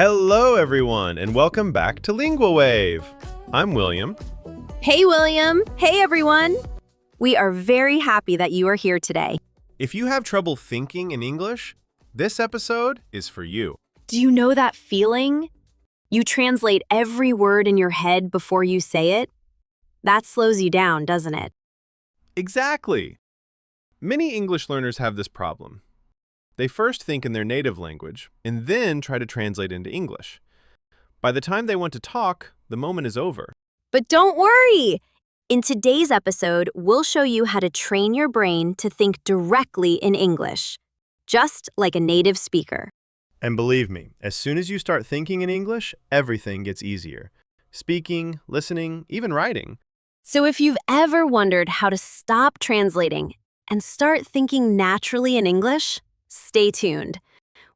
Hello, everyone, and welcome back to Lingual Wave. I'm William. Hey, William. Hey, everyone. We are very happy that you are here today. If you have trouble thinking in English, this episode is for you. Do you know that feeling? You translate every word in your head before you say it? That slows you down, doesn't it? Exactly. Many English learners have this problem. They first think in their native language and then try to translate into English. By the time they want to talk, the moment is over. But don't worry! In today's episode, we'll show you how to train your brain to think directly in English, just like a native speaker. And believe me, as soon as you start thinking in English, everything gets easier. Speaking, listening, even writing. So if you've ever wondered how to stop translating and start thinking naturally in English, stay tuned.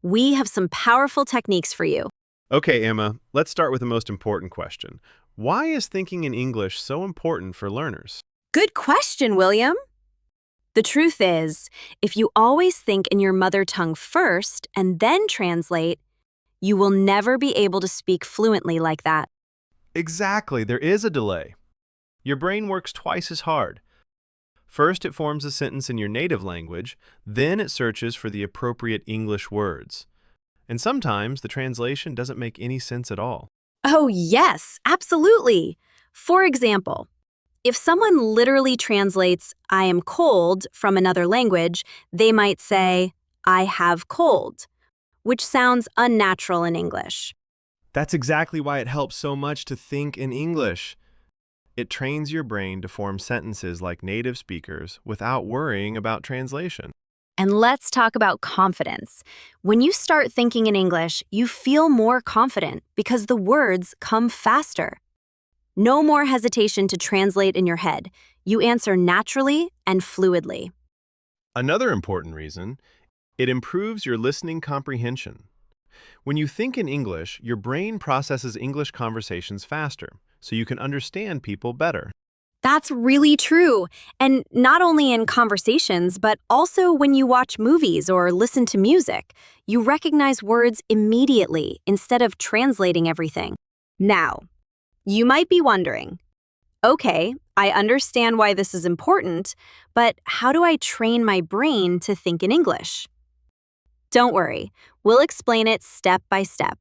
We have some powerful techniques for you. Okay, Emma, let's start with the most important question. Why is thinking in English so important for learners? Good question, William. The truth is, if you always think in your mother tongue first and then translate, you will never be able to speak fluently like that. Exactly, there is a delay. Your brain works twice as hard. First, it forms a sentence in your native language, then it searches for the appropriate English words. And sometimes the translation doesn't make any sense at all. Oh, yes, absolutely. For example, if someone literally translates "I am cold" from another language, they might say, "I have cold," which sounds unnatural in English. That's exactly why it helps so much to think in English. It trains your brain to form sentences like native speakers without worrying about translation. And let's talk about confidence. When you start thinking in English, you feel more confident because the words come faster. No more hesitation to translate in your head. You answer naturally and fluidly. Another important reason, it improves your listening comprehension. When you think in English, your brain processes English conversations faster, so you can understand people better. That's really true. And not only in conversations, but also when you watch movies or listen to music, you recognize words immediately instead of translating everything. Now, you might be wondering, okay, I understand why this is important, but how do I train my brain to think in English? Don't worry, we'll explain it step by step.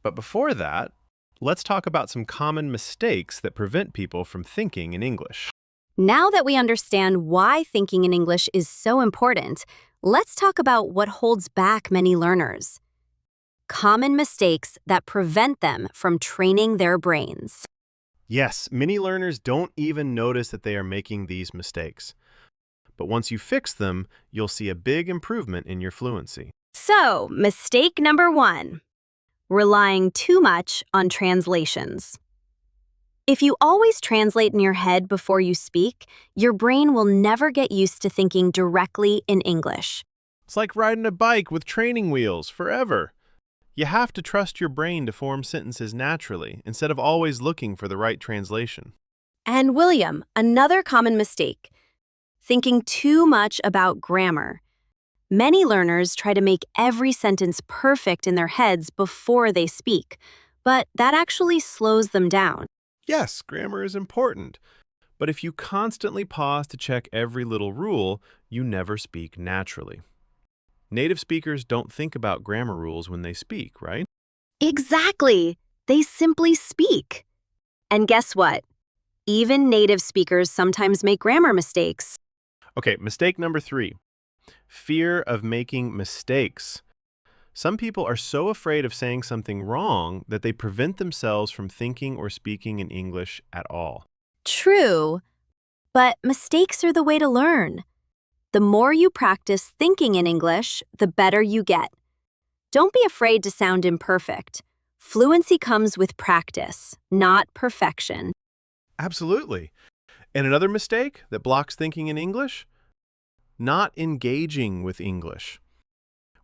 But before that, let's talk about some common mistakes that prevent people from thinking in English. Now that we understand why thinking in English is so important, let's talk about what holds back many learners. Common mistakes that prevent them from training their brains. Yes, many learners don't even notice that they are making these mistakes. But once you fix them, you'll see a big improvement in your fluency. So, mistake number 1. Relying too much on translations. If you always translate in your head before you speak, your brain will never get used to thinking directly in English. It's like riding a bike with training wheels forever. You have to trust your brain to form sentences naturally instead of always looking for the right translation. And William, another common mistake, thinking too much about grammar. Many learners try to make every sentence perfect in their heads before they speak, but that actually slows them down. Yes, grammar is important. But if you constantly pause to check every little rule, you never speak naturally. Native speakers don't think about grammar rules when they speak, right? Exactly. They simply speak. And guess what? Even native speakers sometimes make grammar mistakes. Okay, mistake number 3. Fear of making mistakes. Some people are so afraid of saying something wrong that they prevent themselves from thinking or speaking in English at all. True, but mistakes are the way to learn. The more you practice thinking in English, the better you get. Don't be afraid to sound imperfect. Fluency comes with practice, not perfection. Absolutely. And another mistake that blocks thinking in English? Not engaging with English.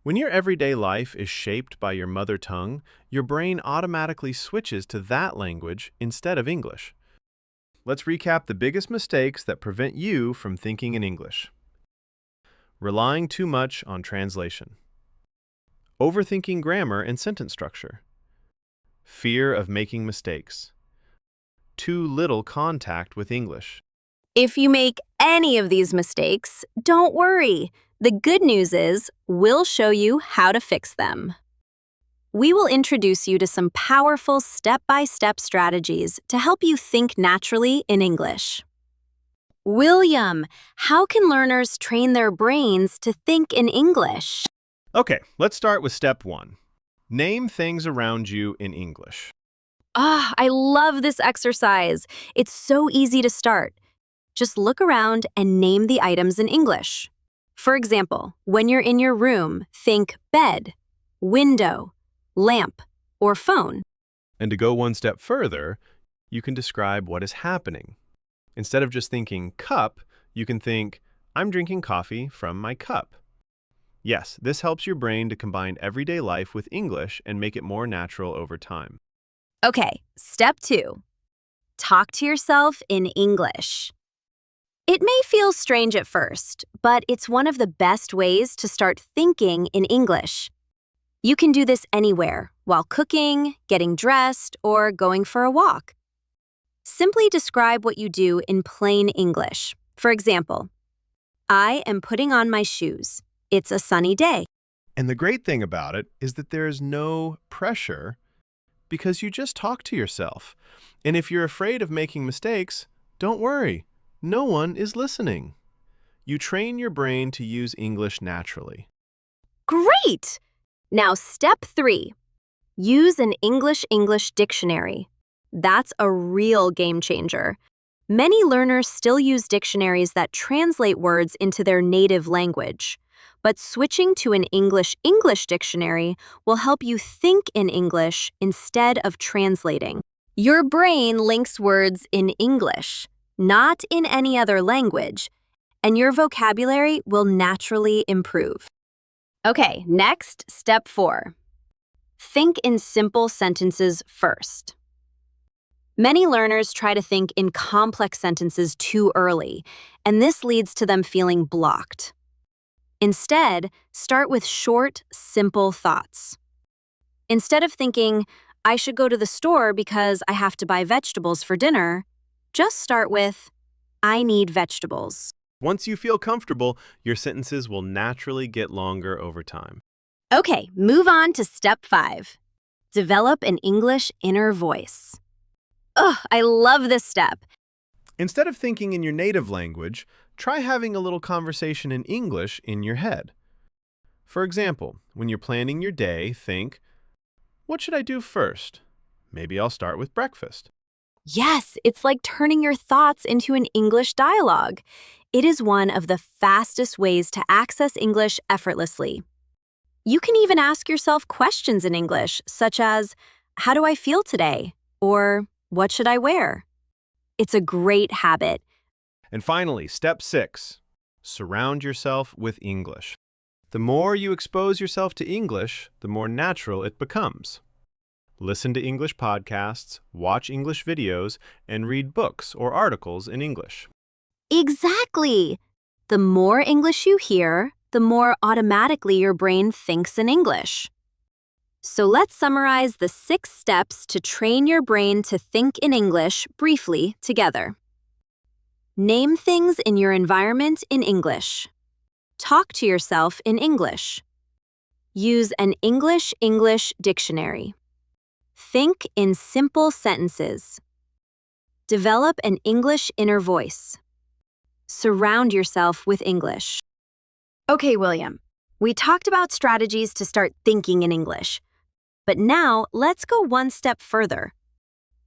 When your everyday life is shaped by your mother tongue, your brain automatically switches to that language instead of English. Let's recap the biggest mistakes that prevent you from thinking in English. Relying too much on translation. Overthinking grammar and sentence structure. fear of making mistakes. Too little contact with English. If you make any of these mistakes, don't worry. The good news is we'll show you how to fix them. We will introduce you to some powerful step-by-step strategies to help you think naturally in English. William, how can learners train their brains to think in English? Okay, let's start with step 1. Name things around you in English. I love this exercise. It's so easy to start. Just look around and name the items in English. For example, when you're in your room, think bed, window, lamp, or phone. And to go one step further, you can describe what is happening. Instead of just thinking cup, you can think, I'm drinking coffee from my cup. Yes, this helps your brain to combine everyday life with English and make it more natural over time. Okay, step 2. Talk to yourself in English. It may feel strange at first, but it's one of the best ways to start thinking in English. You can do this anywhere, while cooking, getting dressed, or going for a walk. Simply describe what you do in plain English. For example, I am putting on my shoes. It's a sunny day. And the great thing about it is that there is no pressure because you just talk to yourself. And if you're afraid of making mistakes, don't worry. No one is listening. You train your brain to use English naturally. Great! Now, step 3. Use an English dictionary. That's a real game changer. Many learners still use dictionaries that translate words into their native language. But switching to an English dictionary will help you think in English instead of translating. Your brain links words in English, not in any other language, and your vocabulary will naturally improve. Okay, next, step 4. Think in simple sentences first. Many learners try to think in complex sentences too early, and this leads to them feeling blocked. Instead, start with short, simple thoughts. Instead of thinking, I should go to the store because I have to buy vegetables for dinner, just start with, I need vegetables. Once you feel comfortable, your sentences will naturally get longer over time. Okay, move on to step 5. Develop an English inner voice. I love this step. Instead of thinking in your native language, try having a little conversation in English in your head. For example, when you're planning your day, think, what should I do first? Maybe I'll start with breakfast. Yes, it's like turning your thoughts into an English dialogue. It is one of the fastest ways to access English effortlessly. You can even ask yourself questions in English, such as, how do I feel today? Or, what should I wear? It's a great habit. And finally, step 6, surround yourself with English. The more you expose yourself to English, the more natural it becomes. Listen to English podcasts, watch English videos, and read books or articles in English. Exactly! The more English you hear, the more automatically your brain thinks in English. So let's summarize the 6 steps to train your brain to think in English briefly together. Name things in your environment in English. Talk to yourself in English. Use an English dictionary. Think in simple sentences. Develop an English inner voice. Surround yourself with English. Okay, William, we talked about strategies to start thinking in English. But now, let's go one step further.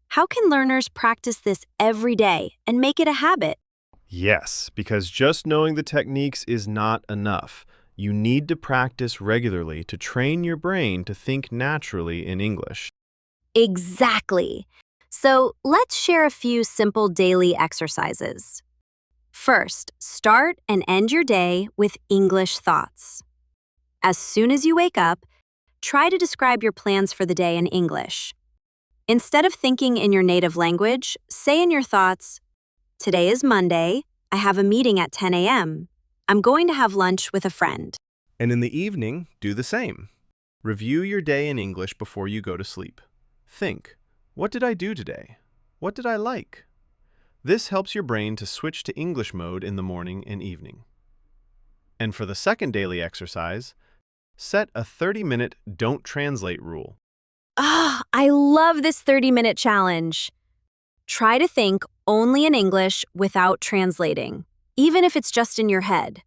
How can learners practice this every day and make it a habit? Yes, because just knowing the techniques is not enough. You need to practice regularly to train your brain to think naturally in English. Exactly. So let's share a few simple daily exercises. First, start and end your day with English thoughts. As soon as you wake up, try to describe your plans for the day in English. Instead of thinking in your native language, say in your thoughts, today is Monday, I have a meeting at 10 a.m. I'm going to have lunch with a friend. And in the evening, do the same. Review your day in English before you go to sleep. Think, what did I do today? What did I like? This helps your brain to switch to English mode in the morning and evening. And for the second daily exercise, set a 30-minute don't translate rule. I love this 30-minute challenge. Try to think only in English without translating, even if it's just in your head.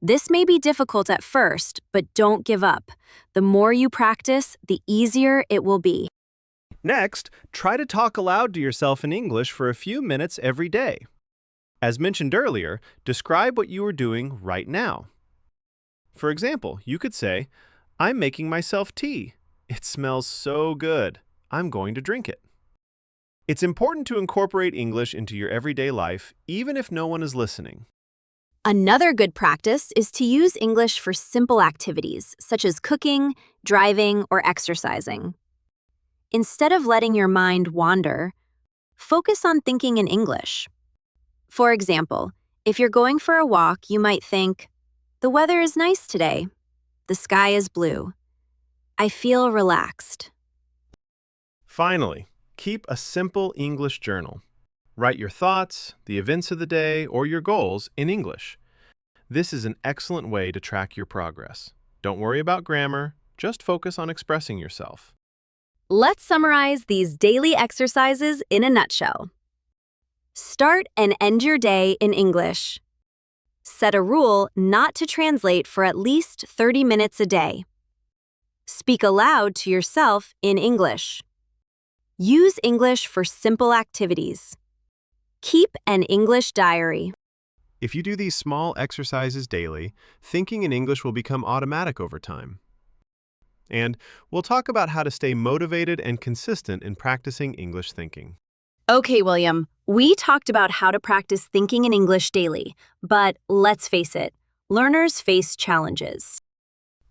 This may be difficult at first, but don't give up. The more you practice, the easier it will be. Next, try to talk aloud to yourself in English for a few minutes every day. As mentioned earlier, describe what you are doing right now. For example, you could say, "I'm making myself tea. It smells so good. I'm going to drink it." It's important to incorporate English into your everyday life, even if no one is listening. Another good practice is to use English for simple activities, such as cooking, driving, or exercising. Instead of letting your mind wander, focus on thinking in English. For example, if you're going for a walk, you might think, "The weather is nice today. The sky is blue. I feel relaxed." Finally, keep a simple English journal. Write your thoughts, the events of the day, or your goals in English. This is an excellent way to track your progress. Don't worry about grammar, just focus on expressing yourself. Let's summarize these daily exercises in a nutshell. Start and end your day in English. Set a rule not to translate for at least 30 minutes a day. Speak aloud to yourself in English. Use English for simple activities. Keep an English diary. If you do these small exercises daily, thinking in English will become automatic over time. And we'll talk about how to stay motivated and consistent in practicing English thinking. Okay, William, we talked about how to practice thinking in English daily, but let's face it, learners face challenges.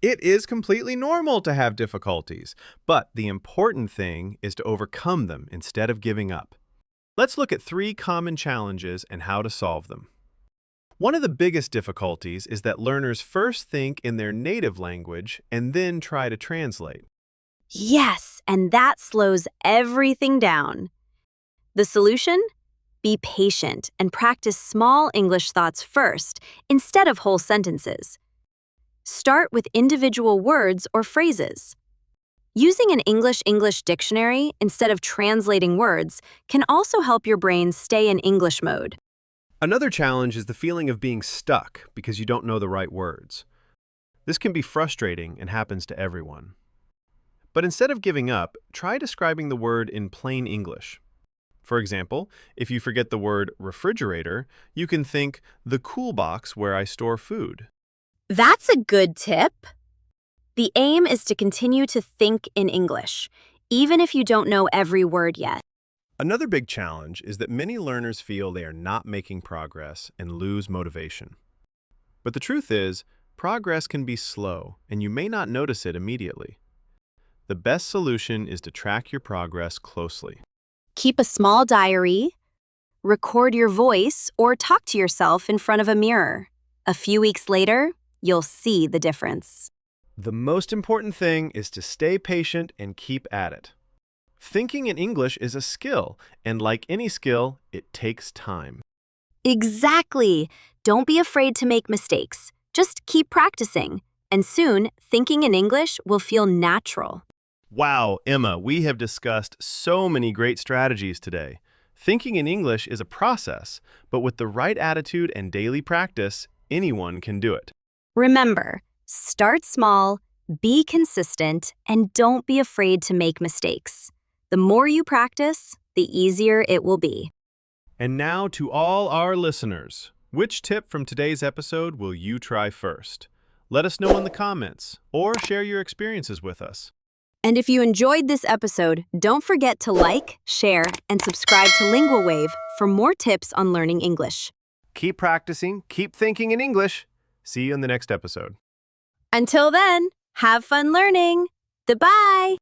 It is completely normal to have difficulties, but the important thing is to overcome them instead of giving up. Let's look at 3 common challenges and how to solve them. One of the biggest difficulties is that learners first think in their native language and then try to translate. Yes, and that slows everything down. The solution? Be patient and practice small English thoughts first instead of whole sentences. Start with individual words or phrases. Using an English dictionary instead of translating words can also help your brain stay in English mode. Another challenge is the feeling of being stuck because you don't know the right words. This can be frustrating and happens to everyone. But instead of giving up, try describing the word in plain English. For example, if you forget the word refrigerator, you can think the cool box where I store food. That's a good tip. The aim is to continue to think in English, even if you don't know every word yet. Another big challenge is that many learners feel they are not making progress and lose motivation. But the truth is, progress can be slow, and you may not notice it immediately. The best solution is to track your progress closely. Keep a small diary, record your voice, or talk to yourself in front of a mirror. A few weeks later, you'll see the difference. The most important thing is to stay patient and keep at it. Thinking in English is a skill, and like any skill, it takes time. Exactly. Don't be afraid to make mistakes. Just keep practicing, and soon, thinking in English will feel natural. Wow, Emma, we have discussed so many great strategies today. Thinking in English is a process, but with the right attitude and daily practice, anyone can do it. Remember, start small, be consistent, and don't be afraid to make mistakes. The more you practice, the easier it will be. And now to all our listeners, which tip from today's episode will you try first? Let us know in the comments or share your experiences with us. And if you enjoyed this episode, don't forget to like, share, and subscribe to Lingual Wave for more tips on learning English. Keep practicing, keep thinking in English. See you in the next episode. Until then, have fun learning. Goodbye.